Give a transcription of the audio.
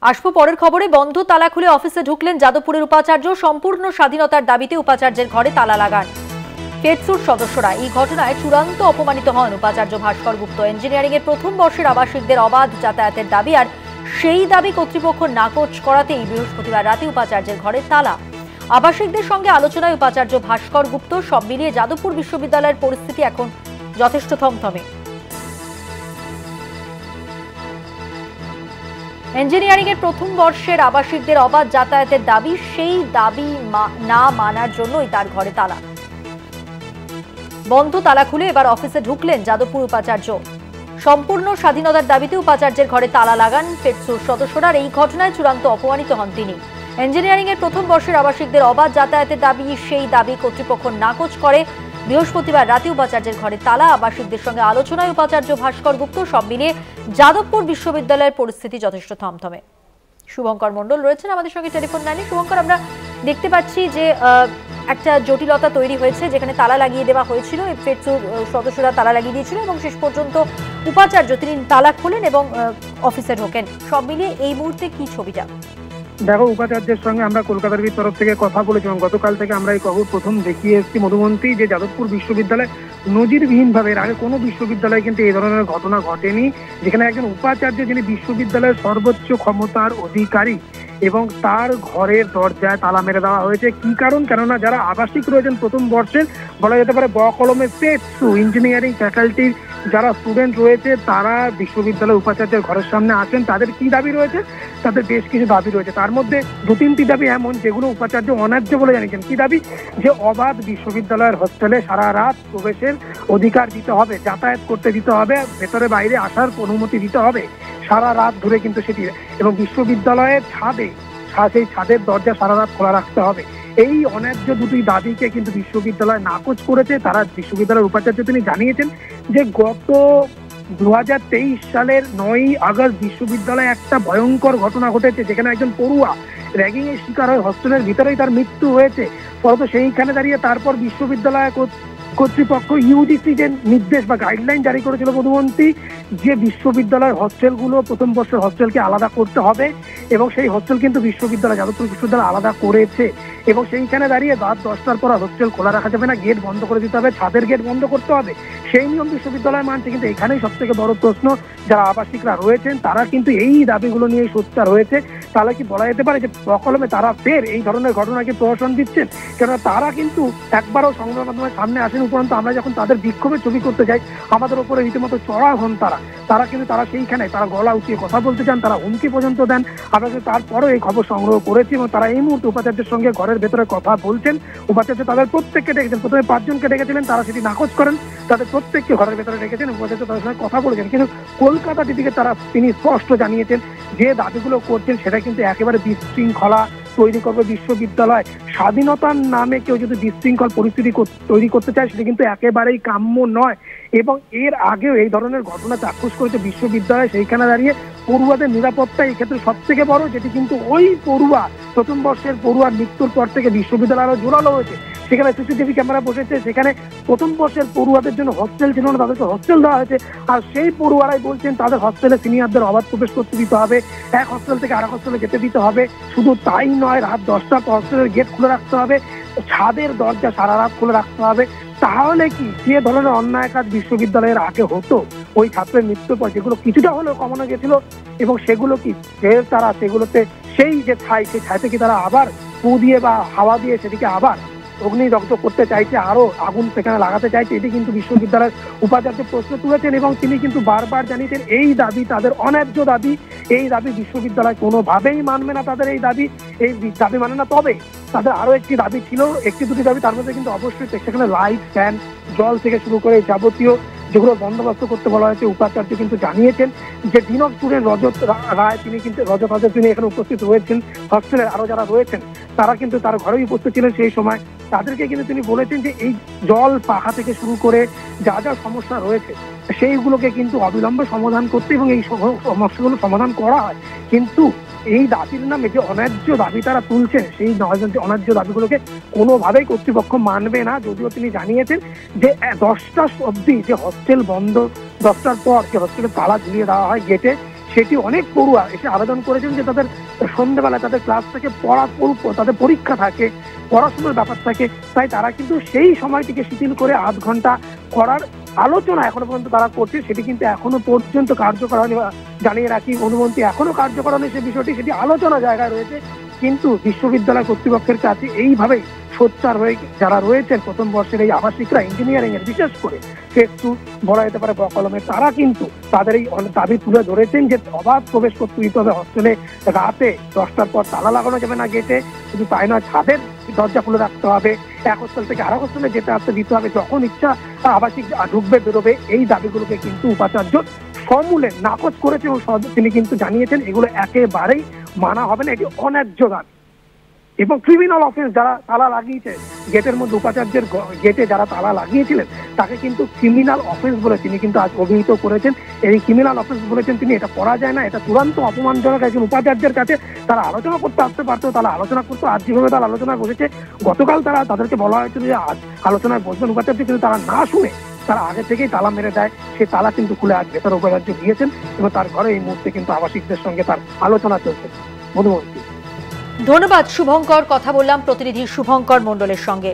আসবো পরের খবরে। বন্ধ তালা খুলে অফিসে ঢুকলেন যাদবপুরের উপাচার্য। সম্পূর্ণ স্বাধীনতার দাবিতে উপাচার্যের ঘরে তালা লাগান ফেডসুর সদস্যরা। এই ঘটনায় চূড়ান্ত অপমানিত হন উপাচার্য ভাস্কর গুপ্ত। ইঞ্জিনিয়ারিং এর প্রথম বর্ষের আবাসিকদের অবাধ যাতায়াতের দাবি আর সেই দাবি কর্তৃপক্ষ নাকচ করাতেই বৃহস্পতিবার রাতে উপাচার্যের ঘরে তালা। আবাসিকদের সঙ্গে আলোচনায় উপাচার্য ভাস্কর গুপ্ত। সব মিলিয়ে যাদবপুর বিশ্ববিদ্যালয়ের পরিস্থিতি এখন যথেষ্ট থমথমে। ইঞ্জিনিয়ারিং এর প্রথম বর্ষের আবাসিকদের অবাধ যাতায়াতের দাবি, সেই দাবি না মানার জন্যই তার ঘরে তালা। বন্ধ তালা খুলে এবার অফিসে ঢুকলেন যাদবপুর উপাচার্য। সম্পূর্ণ স্বাধীনতার দাবিতে উপাচার্যের ঘরে তালা লাগান ফেডসুর সদস্যরা। এই ঘটনায় চূড়ান্ত অপমানিত হন তিনি। ইঞ্জিনিয়ারিং এর প্রথম বর্ষের আবাসিকদের অবাধ যাতায়াতের দাবি, সেই দাবি কর্তৃপক্ষ নাকচ করে বৃহস্পতিবার রাতে উপাচার্যের ঘরে তালা। আবাসিকদের সঙ্গে আলোচনায় উপাচার্য ভাস্কর গুপ্ত। সব মিলিয়ে যাদবপুর বিশ্ববিদ্যালয়ের পরিস্থিতি যথেষ্ট থমথমে। শুভঙ্কর মণ্ডল রয়েছেন আমাদের সঙ্গে টেলিফোন লাইনে। শুভঙ্কর, আমরা দেখতে পাচ্ছি যে একটা জটিলতা তৈরি হয়েছে, যেখানে তালা লাগিয়ে দেওয়া হয়েছিল, ফেডসুর সদস্যরা তালা লাগিয়ে দিয়েছিল এবং শেষ পর্যন্ত উপাচার্য তিনি তালা খোলেন এবং অফিসে ঢোকেন। সব মিলিয়ে এই মুহূর্তে কি ছবিটা? দেখো, উপাচার্যের সঙ্গে আমরা কলকাতার তরফ থেকে কথা বলেছি এবং গতকাল থেকে আমরা এই খবর প্রথম দেখিয়ে এসেছি মধুমন্তী, যে যাদবপুর বিশ্ববিদ্যালয় নজিরবিহীনভাবে, এর আগে কোনো বিশ্ববিদ্যালয়ে কিন্তু এই ধরনের ঘটনা ঘটেনি, যেখানে একজন উপাচার্য যিনি বিশ্ববিদ্যালয়ের সর্বোচ্চ ক্ষমতার অধিকারী এবং তার ঘরের দরজায় তালা মেরে দেওয়া হয়েছে। কি কারণ? কেননা যারা আবাসিক রয়েছেন প্রথম বর্ষের, বলা যেতে পারে বকলমে ফেডসু ইঞ্জিনিয়ারিং ফ্যাকাল্টির যারা স্টুডেন্ট রয়েছে, তারা বিশ্ববিদ্যালয় উপাচার্যের ঘরের সামনে আসেন। তাদের কি দাবি রয়েছে? তাদের বেশ কিছু দাবি রয়েছে। তার মধ্যে দু তিনটি দাবি এমন যেগুলো উপাচার্য অন্যায্য বলে জানিয়েছেন। কি দাবি? যে অবাধ বিশ্ববিদ্যালয়ের হোস্টেলে সারা রাত প্রবেশের অধিকার দিতে হবে, যাতায়াত করতে দিতে হবে, ভেতরে বাইরে আসার অনুমতি দিতে হবে সারা রাত ধরে কিন্তু সেটি, এবং বিশ্ববিদ্যালয়ের ছাদে সেই ছাদের দরজা সারা রাত খোলা রাখতে হবে। এই অন্যায্য দুটি দাবিকে কিন্তু বিশ্ববিদ্যালয় নাকচ করেছে। তারা বিশ্ববিদ্যালয়ের উপাচার্য তিনি জানিয়েছেন যে গত 2023 সালের 9ই আগস্ট বিশ্ববিদ্যালয়ে একটা ভয়ঙ্কর ঘটনা ঘটেছে, যেখানে একজন পড়ুয়া র্যাগিং এর শিকার হয়ে হস্টেলের ভিতরেই তার মৃত্যু হয়েছে। ফলত সেইখানে দাঁড়িয়ে তারপর বিশ্ববিদ্যালয় কর্তৃপক্ষ ইউজিসি যে নির্দেশ বা গাইডলাইন জারি করেছিল মধুমন্তী, যে বিশ্ববিদ্যালয়ের হস্টেলগুলো প্রথম বর্ষের হস্টেলকে আলাদা করতে হবে, এবং সেই হস্টেল কিন্তু বিশ্ববিদ্যালয় যাদবপুর বিশ্ববিদ্যালয় আলাদা করেছে। এবং সেইখানে দাঁড়িয়ে রাত 10টার পর হোস্টেল খোলা রাখা যাবে না, গেট বন্ধ করে দিতে হবে, ছাদের গেট বন্ধ করতে হবে। সেই নিয়ম বিশ্ববিদ্যালয় মানছে, কিন্তু এখানেই সব থেকে বড় প্রশ্ন, যারা আবাসিকরা রয়েছেন তারা কিন্তু এই দাবিগুলো নিয়ে সোচ্চার হয়েছে। তাহলে কি বলা যেতে পারে যে প্রকলমে তারা ফের এই ধরনের ঘটনাকে প্রহসন দিচ্ছেন? কেননা তারা কিন্তু একবারও সংবাদ মাধ্যমের সামনে আসেন, উপরন্তু আমরা যখন তাদের বিক্ষোভের ছবি করতে যাই আমাদের উপরে রীতিমতো চড়া হন তারা সেইখানে তারা গলা উঁচিয়ে কথা বলতে চান, তারা হুমকি পর্যন্ত দেন। আমরা তারপরও এই খবর সংগ্রহ করেছি এবং তারা এই মুহূর্তে উপাচার্যের সঙ্গে ঘরের ভেতরে কথা বলছেন। উপাচার্য তাদের প্রত্যেককে ডেকেছেন, প্রথমে 5 জনকে ডেকেছিলেন, তারা সেটি নাকচ করেন। তাদের প্রত্যেককে ঘরের ভেতরে ডেকেছেন, উপাচার্য তাদের সঙ্গে কথা বলেছেন। কিন্তু কলকাতা দিদিকে তিনি স্পষ্ট জানিয়েছেন যে দাবিগুলো করছেন সেটা কিন্তু একেবারে বিশৃঙ্খলা তৈরি করবে বিশ্ববিদ্যালয়। স্বাধীনতার নামে কেউ যদি বিশৃঙ্খল পরিস্থিতি তৈরি করতে চায় সেটা কিন্তু একেবারেই কাম্য নয়। এবং এর আগেও এই ধরনের ঘটনা চাক্ষুষ করেছে বিশ্ববিদ্যালয়। সেইখানে দাঁড়িয়ে পড়ুয়াদের নিরাপত্তা এই ক্ষেত্রে সব থেকে বড়, যেটি কিন্তু ওই পড়ুয়া প্রথম বর্ষের পড়ুয়ার মৃত্যুর পর থেকে বিশ্ববিদ্যালয় আরো জোরালো হয়েছে। সেখানে সিসিটিভি ক্যামেরা বসেছে, সেখানে প্রথম বর্ষের পড়ুয়াদের জন্য হস্টেল ছিল না, তাদেরকে হস্টেল দেওয়া হয়েছে। আর সেই পড়ুয়ারাই বলছেন তাদের হস্টেলে সিনিয়রদের অবাধ প্রবেশ করতে দিতে হবে, এক হস্টেল থেকে আরেক হস্টেলে যেতে দিতে হবে। শুধু তাই নয়, রাত 10টা পর হস্টেলের গেট খুলে রাখতে হবে, ছাদের দরজা সারা রাত খুলে রাখতে হবে। তাহলে কি যে ধরনের অন্যায় কাজ বিশ্ববিদ্যালয়ের আগে হতো ওই ছাত্রের মৃত্যুর পর, যেগুলো কিছুটা হলেও কমানো গেছিল, এবং সেগুলো কি তারা সেগুলোতে সেই যে ছাই, সেই ছাইতে কি তারা আবার পু দিয়ে বা হাওয়া দিয়ে সেটিকে আবার অগ্নিদগ্ধ করতে চাইছে, আরো আগুন সেখানে লাগাতে চাইছে? এটি কিন্তু বিশ্ববিদ্যালয়ের উপাচার্য প্রশ্ন তুলেছেন এবং তিনি কিন্তু বারবার জানিয়েছেন এই দাবি তাদের অন্যায্য দাবি। এই দাবি বিশ্ববিদ্যালয় কোনোভাবেই মানবে না, তাদের এই দাবি মানে না। তবে তাদের আরো একটি দাবি ছিল, একটি দুটি দাবি, তার মধ্যে কিন্তু অবশ্যই সেখানে লাইট, ফ্যান, জল থেকে শুরু করে যাবতীয় যেগুলো বন্দোবস্ত করতে বলা হয়েছে। উপাচার্য কিন্তু জানিয়েছেন যে ডিন অফ স্টুডেন্ট রজত রায়, তিনি এখানে উপস্থিত রয়েছেন। হস্টেলের আরো যারা রয়েছেন তারা কিন্তু তার ঘরেই উপস্থিত ছিলেন সেই সময়। তাদেরকে কিন্তু তিনি বলেছেন যে এই জল, পাখা থেকে শুরু করে যা যা সমস্যা রয়েছে সেইগুলোকে কিন্তু অবিলম্বে সমাধান করতে, এবং এই সমস্যাগুলো সমাধান করা হয়। কিন্তু এই দাবির নামে যে অন্যায্য দাবি তারা তুলছেন, সেই অন্যায্য দাবিগুলোকে কোনোভাবেই কর্তৃপক্ষ মানবে না। যদিও তিনি জানিয়েছেন যে 10টা অবধি যে হস্টেল বন্ধ, 10টার পর যে হস্টেলে তালা ঝুলিয়ে দেওয়া হয় গেটে, সেটি অনেক পড়ুয়া এসে আবেদন করেছেন যে তাদের সন্ধ্যেবেলায় তাদের ক্লাস থেকে তাদের পরীক্ষা থাকে, পড়াশোনার ব্যাপার থাকে, তাই তারা কিন্তু সেই সময়টিকে শিথিল করে আধ ঘন্টা করার আলোচনা এখনো পর্যন্ত তারা করছে। সেটি কিন্তু এখনো পর্যন্ত কার্যকর হয়নি। জানিয়ে রাখি, মধুমন্তী এখনো কার্যকর হয়নি, সে বিষয়টি সেটি আলোচনা জায়গায় রয়েছে। কিন্তু বিশ্ববিদ্যালয় কর্তৃপক্ষের কাছে এইভাবেই সোচ্চার হয়ে যারা রয়েছেন প্রথম বর্ষের এই আবাসিকরা, ইঞ্জিনিয়ারিং এর বিশেষ করে ফেজ 2 বলা যেতে পারে বকলমে, তারা কিন্তু তাদের এই দাবি তুলে ধরেছেন যে অবাধ প্রবেশ করতে দিতে হবে হস্টেলে, রাতে 10টার পর তালা লাগানো যাবে না গেটে, শুধু তাই নয় ছাদের দরজা খুলে রাখতে হবে, এক হোস্টেল থেকে আরেক হোস্টেলে যেতে আসতে দিতে হবে, যখন ইচ্ছা আবাসিক ঢুকবে বেরোবে। এই দাবিগুলোকে কিন্তু উপাচার্য সমূলে নাকচ করেছে এবং তিনি কিন্তু জানিয়েছেন এগুলো একেবারেই মানা হবে না, এটি অন্যায্য দাবি। এবং ক্রিমিনাল অফেন্স যারা তালা লাগিয়েছে গেটের মধ্যে, উপাচার্যের গেটে যারা তালা লাগিয়েছিলেন তাকে কিন্তু ক্রিমিনাল অফেন্স বলে তিনি কিন্তু আজ অভিহিত করেছেন। এই ক্রিমিনাল অফেন্স বলেছেন তিনি, এটা করা যায় না, এটা চূড়ান্ত অপমানজনক। একজন উপাচার্যের কাছে তারা আলোচনা করতে আসতে পারতো, তারা আলোচনা করতো। আজ যেভাবে তারা আলোচনায় বসেছে, গতকাল তাদেরকে বলা হয়েছিল যে আজ আলোচনায় বসবেন উপাচার্য, কিন্তু তারা না শুনে তারা আগে থেকেই তালা মেরে দেয়। সে তালা কিন্তু খুলে আজ ভেতরে উপাচার্য দিয়েছেন এবং তার ঘরে এই মুহূর্তে কিন্তু আবাসিকদের সঙ্গে তার আলোচনা চলছে। মধুমন্তী। ধন্যবাদ শুভঙ্কর। কথা বললাম প্রতিনিধি শুভঙ্কর মণ্ডলের সঙ্গে।